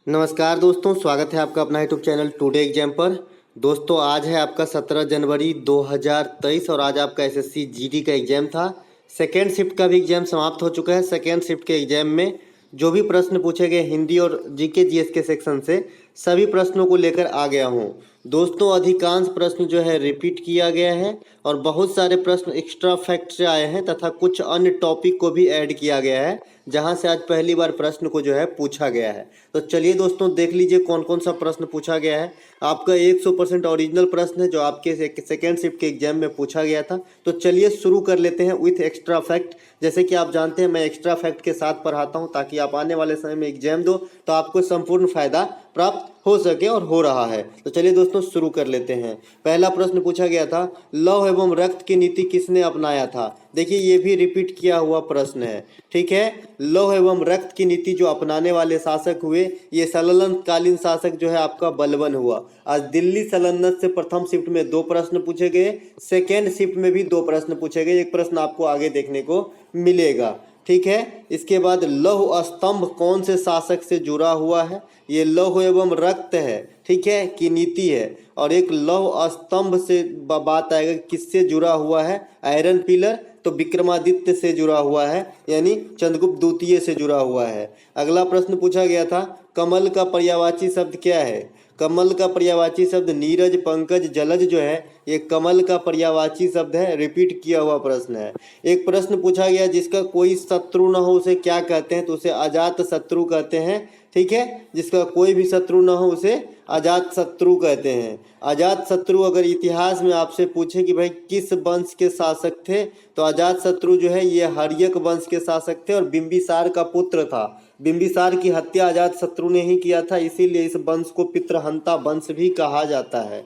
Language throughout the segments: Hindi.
नमस्कार दोस्तों, स्वागत है आपका अपना यूट्यूब चैनल टुडे एग्जाम पर। दोस्तों आज है आपका 17 जनवरी 2023 और आज आपका एसएससी जीडी का एग्जाम था। सेकेंड शिफ्ट का भी एग्जाम समाप्त हो चुका है। सेकेंड शिफ्ट के एग्जाम में जो भी प्रश्न पूछे गए हिंदी और जीके जीएस के सेक्शन से सभी प्रश्नों को लेकर आ गया हूँ। दोस्तों अधिकांश प्रश्न जो है रिपीट किया गया है और बहुत सारे प्रश्न एक्स्ट्रा फैक्ट से आए हैं तथा कुछ अन्य टॉपिक को भी ऐड किया गया है, जहां से आज पहली बार प्रश्न को जो है पूछा गया है। तो चलिए दोस्तों देख लीजिए कौन कौन सा प्रश्न पूछा गया है। आपका 100% ओरिजिनल प्रश्न है जो आपके सेकेंड शिफ्ट के एग्जाम में पूछा गया था। तो चलिए शुरू कर लेते हैं विथ एक्स्ट्रा फैक्ट। जैसे कि आप जानते हैं मैं एक्स्ट्रा फैक्ट के साथ पढ़ाता हूं ताकि आप आने वाले समय में एग्जाम दो तो आपको संपूर्ण फायदा प्राप्त हो सके और हो रहा है। तो चलिए दोस्तों शुरू कर लेते हैं। पहला प्रश्न पूछा गया था, लौह एवं रक्त की नीति किसने अपनाया था। देखिए ये भी रिपीट किया हुआ प्रश्न है, ठीक है। लौह एवं रक्त की नीति जो अपनाने वाले शासक हुए ये सल्तनतकालीन शासक जो है आपका बलबन हुआ। आज दिल्ली सल्तनत से प्रथम शिफ्ट में 2 प्रश्न पूछे गए, सेकेंड शिफ्ट में भी 2 प्रश्न पूछे गए। एक प्रश्न आपको आगे देखने को मिलेगा, ठीक है। इसके बाद लौह स्तंभ कौन से शासक से जुड़ा हुआ है। ये लौह एवं रक्त है, ठीक है, की नीति है। और एक लौह स्तंभ से बात आएगा किससे जुड़ा हुआ है, आयरन पिलर, तो विक्रमादित्य से जुड़ा हुआ है, यानी चंद्रगुप्त द्वितीय से जुड़ा हुआ है। अगला प्रश्न पूछा गया था, कमल का पर्यायवाची शब्द क्या है। कमल का पर्यायवाची शब्द नीरज, पंकज, जलज जो है ये कमल का पर्यायवाची शब्द है। रिपीट किया हुआ प्रश्न है। एक प्रश्न पूछा गया जिसका कोई शत्रु न हो उसे क्या कहते हैं, तो उसे अजात शत्रु कहते हैं, ठीक है। जिसका कोई भी शत्रु न हो उसे अजात शत्रु कहते हैं। अजात शत्रु अगर इतिहास में आपसे पूछे कि भाई किस वंश के शासक थे, तो अजात शत्रु जो है ये हर्यक वंश के शासक थे और बिंबिसार का पुत्र था। बिंबिसार की हत्या अजात शत्रु ने ही किया था, इसीलिए इस वंश को पितृहंता वंश भी कहा जाता है।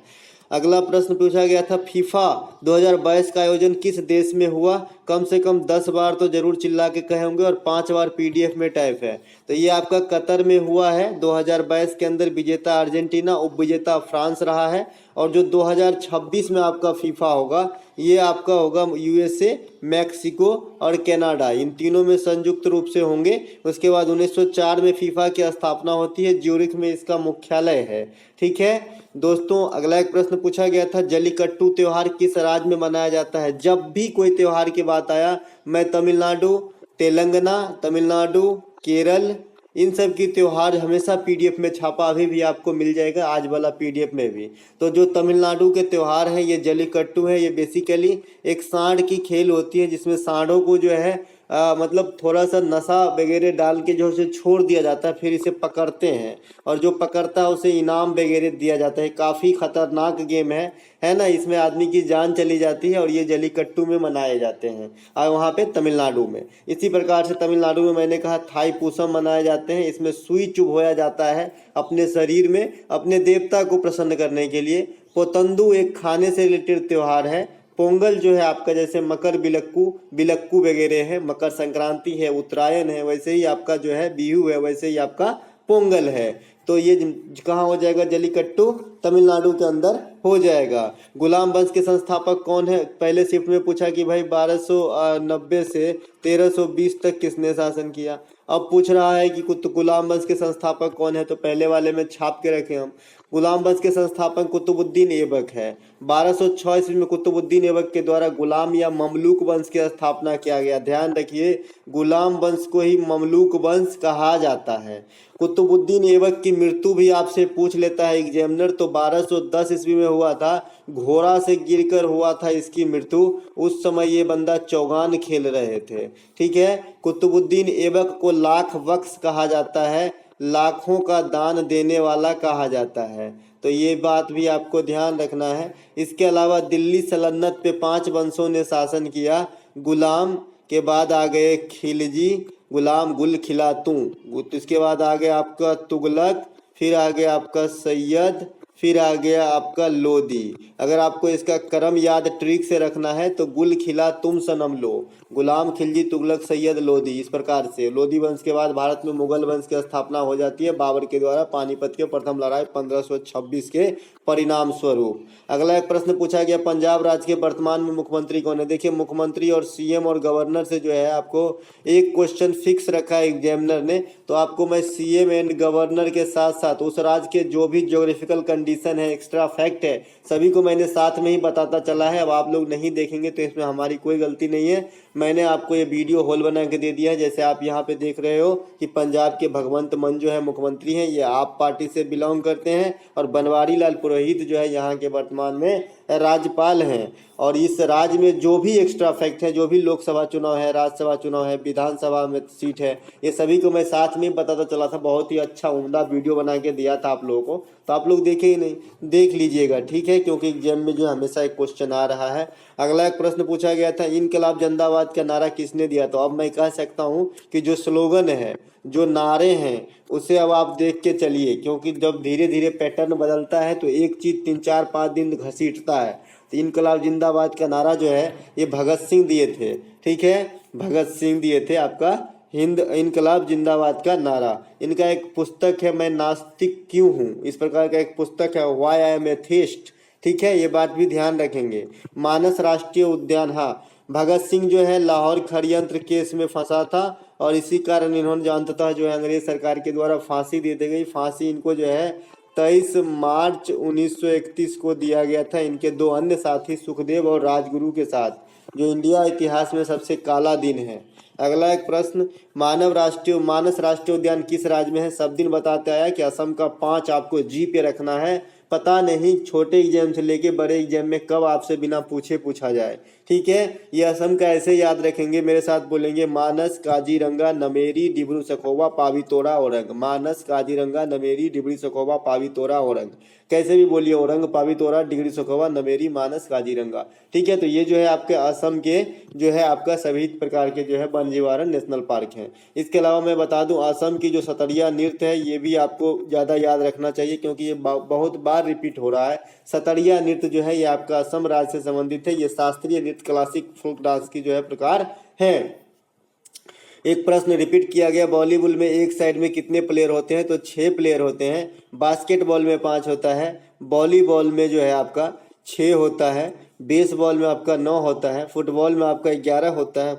अगला प्रश्न पूछा गया था, फीफा 2022 का आयोजन किस देश में हुआ। कम से कम 10 बार तो जरूर चिल्ला के कहे होंगे और 5 बार पीडीएफ में टाइप है। तो ये आपका कतर में हुआ है। 2022 के अंदर विजेता अर्जेंटीना, उपविजेता फ्रांस रहा है। और जो 2026 में आपका फीफा होगा ये आपका होगा यूएसए, मैक्सिको और कनाडा, इन तीनों में संयुक्त रूप से होंगे। उसके बाद 1904 में फीफा की स्थापना होती है, ज्यूरिख में इसका मुख्यालय है, ठीक है। दोस्तों अगला एक प्रश्न पूछा गया था, जल्लीकट्टू त्योहार किस राज्य में मनाया जाता है। जब भी कोई त्योहार की बात आया मैं तमिलनाडु, तेलंगाना, तमिलनाडु, केरल, इन सब की त्योहार हमेशा पीडीएफ में छापा अभी भी आपको मिल जाएगा, आज वाला पीडीएफ में भी। तो जो तमिलनाडु के त्योहार हैं ये जल्लीकट्टू है। ये बेसिकली एक सांड की खेल होती है जिसमें सांडों को जो है मतलब थोड़ा सा नशा वगैरह डाल के जो उसे छोड़ दिया जाता है, फिर इसे पकड़ते हैं और जो पकड़ता है उसे इनाम वगैरह दिया जाता है। काफ़ी खतरनाक गेम है ना। इसमें आदमी की जान चली जाती है और ये जल्लीकट्टू में मनाए जाते हैं और वहाँ पे तमिलनाडु में। इसी प्रकार से तमिलनाडु में मैंने कहा थाई पूसम मनाए जाते हैं। इसमें सुई चुभोया जाता है अपने शरीर में अपने देवता को प्रसन्न करने के लिए। पोतंदू एक खाने से रिलेटेड त्यौहार है। पोंगल जो है आपका जैसे मकर बिलक्कू वगैरह है, मकर संक्रांति है, उत्तरायण है, वैसे ही आपका जो है बिहू है, वैसे ही आपका पोंगल है। तो ये कहाँ हो जाएगा, जल्लीकट्टू तमिलनाडु के अंदर हो जाएगा। गुलाम वंश के संस्थापक कौन है। पहले शिफ्ट में पूछा कि भाई 1290 से 1320 तक किसने शासन किया। अब पूछ रहा है कि गुलाम वंश के संस्थापक कौन है, तो पहले वाले में छाप के रखे हम। गुलाम वंश के संस्थापक कुतुबुद्दीन ऐबक है। 1206 ईस्वी में कुतुबुद्दीन ऐबक के द्वारा गुलाम या ममलूक वंश की स्थापना किया गया। ध्यान रखिए गुलाम वंश को ही ममलूक वंश कहा जाता है। कुतुबुद्दीन ऐबक की मृत्यु भी आपसे पूछ लेता है एग्जामिनर, तो 1210 ईस्वी में हुआ था। घोड़ा से गिरकर हुआ था इसकी मृत्यु। उस समय ये बंदा चौगान खेल रहे थे, ठीक है। कुतुबुद्दीन ऐबक को लाख बख्श कहा जाता है, लाखों का दान देने वाला कहा जाता है। तो ये बात भी आपको ध्यान रखना है। इसके अलावा दिल्ली सल्तनत पे 5 वंशों ने शासन किया। गुलाम के बाद आ गए खिलजी, गुलाम गुल खिलातू, इसके बाद आ गया आपका तुगलक, फिर आ गया आपका सैयद, फिर आ गया आपका लोदी। अगर आपको इसका क्रम याद ट्रिक से रखना है तो गुल खिला तुम सनम लो, गुलाम खिलजी तुगलक सैयद लोदी। इस प्रकार से लोदी वंश के बाद भारत में मुगल वंश की स्थापना हो जाती है बाबर के द्वारा पानीपत के प्रथम लड़ाई 1526 के परिणाम स्वरूप। अगला एक प्रश्न पूछा गया, पंजाब राज्य के वर्तमान में मुख्यमंत्री कौन है। देखिए मुख्यमंत्री और सीएम और गवर्नर से जो है आपको एक क्वेश्चन फिक्स रखा है एग्जामिनर ने, तो आपको मैं सीएम एंड गवर्नर के साथ साथ उस राज्य के जो भी ज्योग्राफिकल कंडीशन है, एक्स्ट्रा फैक्ट है, सभी को मैंने साथ में ही बताता चला है। अब आप लोग नहीं देखेंगे तो इसमें हमारी कोई गलती नहीं है, मैंने आपको ये वीडियो होल बना के दे दिया है। जैसे आप यहाँ पे देख रहे हो कि पंजाब के भगवंत मान जो है मुख्यमंत्री हैं, ये आप पार्टी से बिलोंग करते हैं, और बनवारी लाल पुरोहित जो है यहाँ के वर्तमान में राज्यपाल हैं। और इस राज्य में जो भी एक्स्ट्रा फैक्ट है, जो भी लोकसभा चुनाव है, राज्यसभा चुनाव है, विधानसभा में सीट है, ये सभी को मैं साथ में बताता चला था। बहुत ही अच्छा उम्दा वीडियो बना के दिया था आप लोगों को, तो आप लोग देखे ही नहीं, देख लीजिएगा, ठीक है, क्योंकि एग्जाम में जो हमेशा एक क्वेश्चन आ रहा है। अगला एक प्रश्न पूछा गया था, इनकलाब जिंदाबाद का नारा किसने दिया। तो अब मैं कह सकता हूँ कि जो स्लोगन है, जो नारे हैं, उसे अब आप देख के चलिए, क्योंकि जब धीरे धीरे पैटर्न बदलता है तो एक चीज़ 3-4-5 दिन घसीटता है। तो इनकलाब जिंदाबाद का नारा जो है ये भगत सिंह दिए थे, ठीक है, भगत सिंह दिए थे आपका हिंद इनकलाब जिंदाबाद का नारा। इनका एक पुस्तक है मैं नास्तिक क्यों हूँ, इस प्रकार का एक पुस्तक है, व्हाई आई एम एथिस्ट, ठीक है, ये बात भी ध्यान रखेंगे। मानस राष्ट्रीय उद्यान, हाँ, भगत सिंह जो है लाहौर षड्यंत्र केस में फंसा था और इसी कारण इन्होंने जो अंततः जो है अंग्रेज सरकार के द्वारा फांसी दे दी गई। फांसी इनको जो है 23 मार्च 1931 को दिया गया था, इनके दो अन्य साथी सुखदेव और राजगुरु के साथ, जो इंडिया इतिहास में सबसे काला दिन है। अगला एक प्रश्न, मानस राष्ट्रीय उद्यान किस राज्य में है। सब दिन बताते आया कि असम का 5 आपको जी पे रखना है। पता नहीं छोटे एग्जाम से लेके बड़े एग्जाम में कब आपसे बिना पूछे पूछा जाए, ठीक है। ये असम का ऐसे याद रखेंगे, मेरे साथ बोलेंगे, मानस काजीरंगा नमेरी डिब्रू सखोवा पावितोरा औरंग। मानस काजीरंगा नमेरी डिब्रू सखोवा पावितोरा औरंग, कैसे भी बोलिए, औरंग पावितोरा डिग्री सखोवा नमेरी मानस काजीरंगा, ठीक है। तो ये जो है आपके असम के जो है आपका सभी प्रकार के जो है बनजीवारन नेशनल पार्क हैं। इसके अलावा मैं बता दूं, असम की जो सतरिया नृत्य है ये भी आपको ज़्यादा याद रखना चाहिए, क्योंकि ये बहुत बार रिपीट हो रहा है। सतरिया नृत्य जो है ये आपका असम राज्य से संबंधित है, ये शास्त्रीय नृत्य क्लासिक फोक डांस की जो है प्रकार है। एक प्रश्न रिपीट किया गया, वॉलीबॉल में एक साइड में कितने प्लेयर होते हैं। तो 6 प्लेयर होते हैं। बास्केटबॉल में 5 होता है, वॉलीबॉल में जो है आपका 6 होता है, बेसबॉल में आपका 9 होता है, फुटबॉल में आपका 11 होता है,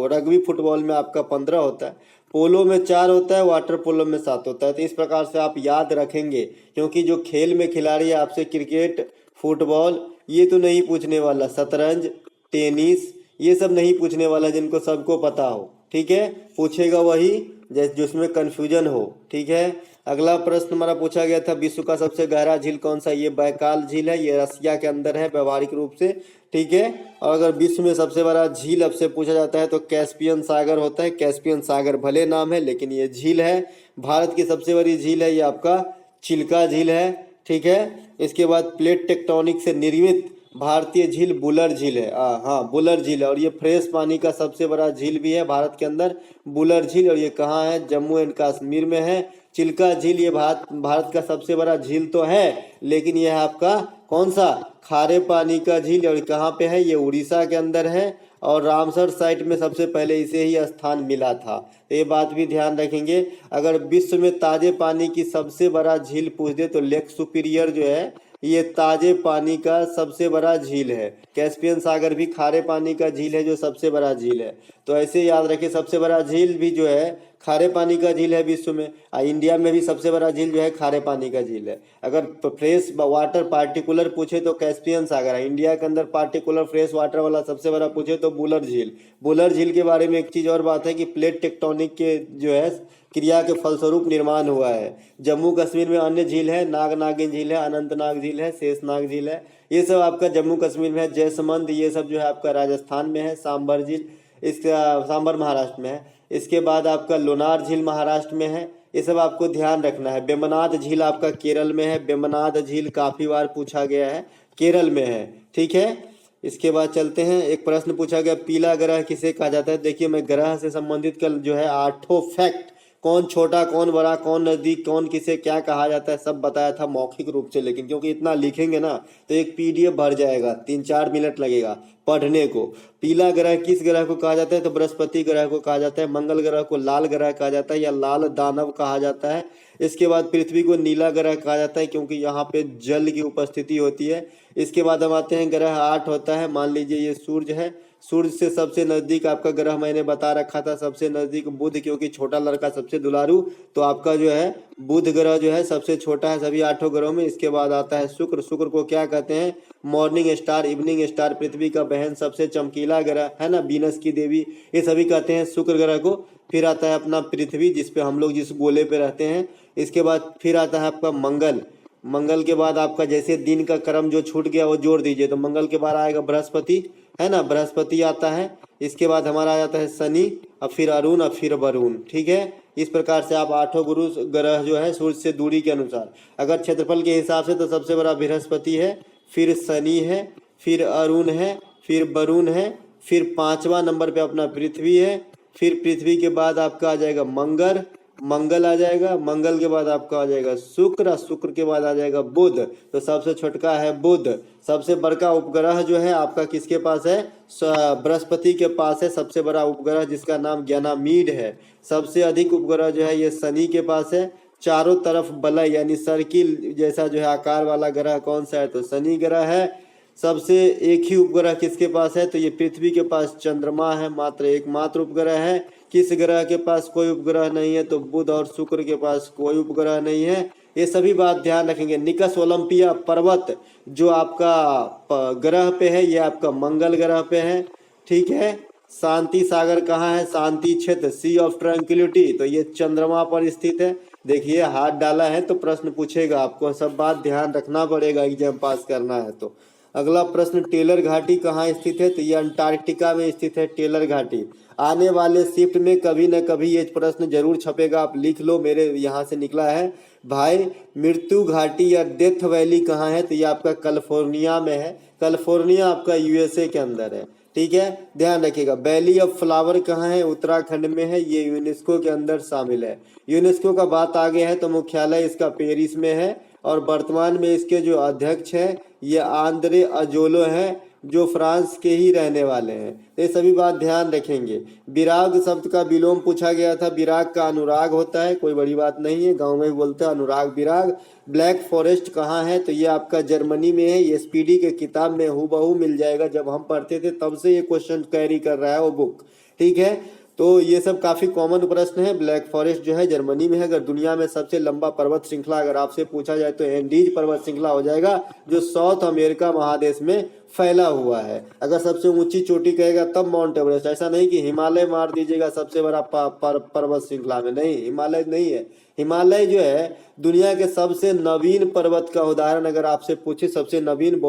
रग्बी फुटबॉल में आपका 15 होता है, पोलो में 4 होता है, वाटर पोलो में 7 होता है। तो इस प्रकार से आप याद रखेंगे, क्योंकि जो खेल में खिलाड़ी आपसे क्रिकेट, फुटबॉल ये तो नहीं पूछने वाला, शतरंज, टेनिस ये सब नहीं पूछने वाला, जिनको सबको पता हो, ठीक है। पूछेगा वही जिसमें कन्फ्यूजन हो, ठीक है। अगला प्रश्न हमारा पूछा गया था, विश्व का सबसे गहरा झील कौन सा। ये बैकाल झील है, ये रसिया के अंदर है व्यवहारिक रूप से, ठीक है। और अगर विश्व में सबसे बड़ा झील अब से पूछा जाता है तो कैस्पियन सागर होता है। कैस्पियन सागर भले नाम है लेकिन ये झील है। भारत की सबसे बड़ी झील है ये आपका चिल्का झील है, ठीक है। इसके बाद प्लेट टेक्टोनिक से निर्मित भारतीय झील बुलर झील है, हाँ बुलर झील है, और ये फ्रेश पानी का सबसे बड़ा झील भी है भारत के अंदर, बुलर झील। और ये कहाँ है, जम्मू एंड कश्मीर में है। चिल्का झील ये भारत का सबसे बड़ा झील तो है, लेकिन यह आपका कौन सा, खारे पानी का झील, और कहाँ पे है, ये उड़ीसा के अंदर है। और रामसर साइट में सबसे पहले इसे ही स्थान मिला था, तो ये बात भी ध्यान रखेंगे। अगर विश्व में ताजे पानी की सबसे बड़ा झील पूछ दे तो लेक सुपीरियर जो है ये ताजे पानी का सबसे बड़ा झील है। कैस्पियन सागर भी खारे पानी का झील है जो सबसे बड़ा झील है। तो ऐसे याद रखें, सबसे बड़ा झील भी जो है खारे पानी का झील है विश्व में। इंडिया में भी सबसे बड़ा झील जो है खारे पानी का झील है। अगर फ्रेश वाटर पार्टिकुलर पूछे तो कैस्पियन सागर है। इंडिया के अंदर पार्टिकुलर फ्रेश वाटर वाला सबसे बड़ा पूछे तो बुलर झील। बुलर झील के बारे में एक चीज़ और बात है कि प्लेट टेक्टोनिक के जो है क्रिया के फलस्वरूप निर्माण हुआ है। जम्मू कश्मीर में अन्य झील है, नागनागिन झील है, अनंतनाग झील है, शेषनाग झील है, ये सब आपका जम्मू कश्मीर में है। जैसमंद ये सब जो है आपका राजस्थान में है। सांबर झील इसका सांबर महाराष्ट्र में है। इसके बाद आपका लोनार झील महाराष्ट्र में है। ये सब आपको ध्यान रखना है। बेमनाद झील आपका केरल में है। बेमनाद झील काफ़ी बार पूछा गया है, केरल में है, ठीक है। इसके बाद चलते हैं, एक प्रश्न पूछा गया, पीला ग्रह किसे कहा जाता है। देखिए मैं ग्रह से संबंधित कल जो है 8 फैक्ट कौन छोटा कौन बड़ा कौन नज़दीक कौन किसे क्या कहा जाता है सब बताया था मौखिक रूप से। लेकिन क्योंकि इतना लिखेंगे ना तो एक पीडीएफ भर जाएगा, 3-4 मिनट लगेगा पढ़ने को। पीला ग्रह किस ग्रह को कहा जाता है तो बृहस्पति ग्रह को कहा जाता है। मंगल ग्रह को लाल ग्रह कहा जाता है या लाल दानव कहा जाता है। इसके बाद पृथ्वी को नीला ग्रह कहा जाता है क्योंकि यहाँ पे जल की उपस्थिति होती है। इसके बाद हम आते हैं ग्रह 8 होता है, मान लीजिए ये सूर्य है। सूर्य से सबसे नजदीक आपका ग्रह मैंने बता रखा था, सबसे नजदीक बुध, क्योंकि छोटा लड़का सबसे दुलारू, तो आपका जो है बुध ग्रह जो है सबसे छोटा है सभी 8 ग्रहों में। इसके बाद आता है शुक्र। शुक्र को क्या कहते हैं, मॉर्निंग स्टार, इवनिंग स्टार, पृथ्वी का बहन, सबसे चमकीला ग्रह है ना, वीनस की देवी, ये सभी कहते हैं शुक्र ग्रह को। फिर आता है अपना पृथ्वी जिसपे हम लोग जिस गोले पे रहते हैं। इसके बाद फिर आता है आपका मंगल। मंगल के बाद आपका जैसे दिन का क्रम जो छूट गया वो जोड़ दीजिए, तो मंगल के बाद आएगा बृहस्पति, है ना, बृहस्पति आता है। इसके बाद हमारा आ जाता है शनि, अब फिर अरुण, अब फिर वरुण। ठीक है, इस प्रकार से आप 8 गुरु ग्रह जो है सूर्य से दूरी के अनुसार, अगर क्षेत्रफल के हिसाब से तो सबसे बड़ा बृहस्पति है, फिर शनि है, फिर अरुण है, फिर वरुण है, फिर 5वां नंबर पे अपना पृथ्वी है। फिर पृथ्वी के बाद आपका आ जाएगा मंगल, मंगल आ जाएगा। मंगल के बाद आपका आ जाएगा शुक्र, शुक्र के बाद आ जाएगा बुध, तो सबसे छोटका है बुध। सबसे बड़का उपग्रह जो है आपका किसके पास है, बृहस्पति के पास है सबसे बड़ा उपग्रह, जिसका नाम गैनामीड है। सबसे अधिक उपग्रह जो है ये शनि के पास है। चारों तरफ वलय यानी सर्किल जैसा जो है आकार वाला ग्रह कौन सा है तो शनि ग्रह है। सबसे एक ही उपग्रह किसके पास है तो ये पृथ्वी के पास चंद्रमा है, मात्र एकमात्र उपग्रह है। किस ग्रह के पास कोई उपग्रह नहीं है तो बुध और शुक्र के पास कोई उपग्रह नहीं है। ये सभी बात ध्यान रखेंगे। निकस ओलंपिया पर्वत जो आपका ग्रह पे है ये आपका मंगल ग्रह पे है। ठीक है, शांति सागर कहाँ है, शांति क्षेत्र, सी ऑफ ट्रैंक्विलिटी, तो ये चंद्रमा पर स्थित है। देखिए हाथ डाला है तो प्रश्न पूछेगा, आपको सब बात ध्यान रखना पड़ेगा एग्जाम पास करना है तो। अगला प्रश्न, टेलर घाटी कहाँ स्थित है तो ये अंटार्कटिका में स्थित है टेलर घाटी। आने वाले शिफ्ट में कभी न कभी ये प्रश्न जरूर छपेगा, आप लिख लो, मेरे यहाँ से निकला है भाई। मृत्यु घाटी या डेथ वैली कहाँ है तो ये आपका कैलिफोर्निया में है। कैलिफोर्निया आपका यूएसए के अंदर है। ठीक है, ध्यान रखिएगा। वैली ऑफ फ्लावर कहाँ है, उत्तराखंड में है, ये यूनेस्को के अंदर शामिल है। यूनेस्को का बात आगे है तो मुख्यालय इसका पेरिस में है और वर्तमान में इसके जो अध्यक्ष है ये आंद्रे अजोलो हैं जो फ्रांस के ही रहने वाले हैं। ये सभी बात ध्यान रखेंगे। विराग शब्द का विलोम पूछा गया था, विराग का अनुराग होता है, कोई बड़ी बात नहीं है, गांव में भी बोलते हैं अनुराग विराग। ब्लैक फॉरेस्ट कहाँ है तो ये आपका जर्मनी में है। ये एसपीडी के किताब में हूबहू मिल जाएगा, जब हम पढ़ते थे तब से ये क्वेश्चन कैरी कर रहा है वो बुक। ठीक है, तो ये सब काफी कॉमन प्रश्न है। ब्लैक फॉरेस्ट जो है जर्मनी में है। अगर दुनिया में सबसे लंबा पर्वत श्रृंखला अगर आपसे पूछा जाए तो एंडीज पर्वत श्रृंखला हो जाएगा जो साउथ अमेरिका महादेश में फैला हुआ है। अगर सबसे ऊंची चोटी कहेगा तब माउंट एवरेस्ट, ऐसा नहीं कि हिमालय मार दीजिएगा सबसे बड़ा पर्वत श्रृंखला में, नहीं, हिमालय नहीं है। हिमालय जो है दुनिया के सबसे नवीन पर्वत का उदाहरण अगर आपसे पूछे, सबसे नवीन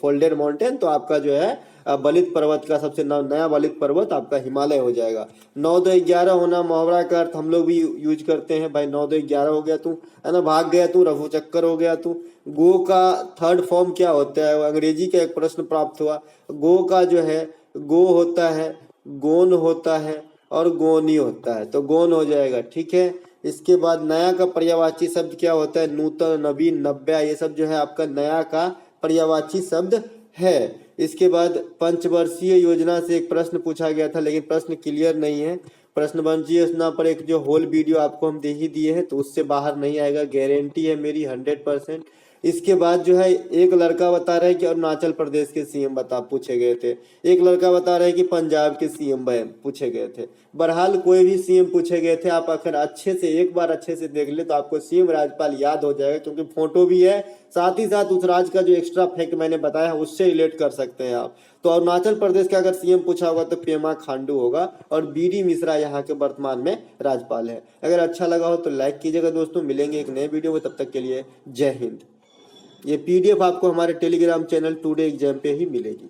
फोल्डेड माउंटेन, तो आपका जो है बलित पर्वत का सबसे नया बलित पर्वत आपका हिमालय हो जाएगा। 9 2 11 होना मुहावरा का अर्थ हम लोग भी यूज करते हैं, भाई 9 2 11 हो गया तू, है ना, भाग गया तू, रफू चक्कर हो गया तू। गो का थर्ड फॉर्म क्या होता है, अंग्रेजी का एक प्रश्न प्राप्त हुआ। गो का जो है गो होता है, गोन होता है और गोनी होता है, तो गोन हो जाएगा। ठीक है, इसके बाद नया का पर्यायवाची शब्द क्या होता है, नूतन, नवीन, नव्या, ये सब जो है आपका नया का पर्यायवाची शब्द है। इसके बाद पंचवर्षीय योजना से एक प्रश्न पूछा गया था लेकिन प्रश्न क्लियर नहीं है। प्रश्नमंच योजना पर एक जो होल वीडियो आपको हम दे ही दिए हैं तो उससे बाहर नहीं आएगा, गारंटी है मेरी 100%। इसके बाद जो है एक लड़का बता रहा है कि अरुणाचल प्रदेश के सीएम पूछे गए थे, एक लड़का बता रहा है कि पंजाब के सीएम पूछे गए थे। बहरहाल कोई भी सीएम पूछे गए थे, आप अगर अच्छे से एक बार अच्छे से देख ले तो आपको सीएम राज्यपाल याद हो जाएगा, क्योंकि फोटो भी है, साथ ही साथ उस राज्य का जो एक्स्ट्रा फैक्ट मैंने बताया उससे रिलेट कर सकते हैं आप। तो अरुणाचल प्रदेश का अगर सीएम पूछा होगा तो पेमा खांडू होगा और बीडी मिश्रा यहाँ के वर्तमान में राज्यपाल है। अगर अच्छा लगा हो तो लाइक कीजिएगा दोस्तों, मिलेंगे एक नए वीडियो में, तब तक के लिए जय हिंद। ये पीडीएफ आपको हमारे टेलीग्राम चैनल टुडे एग्जाम पे ही मिलेगी।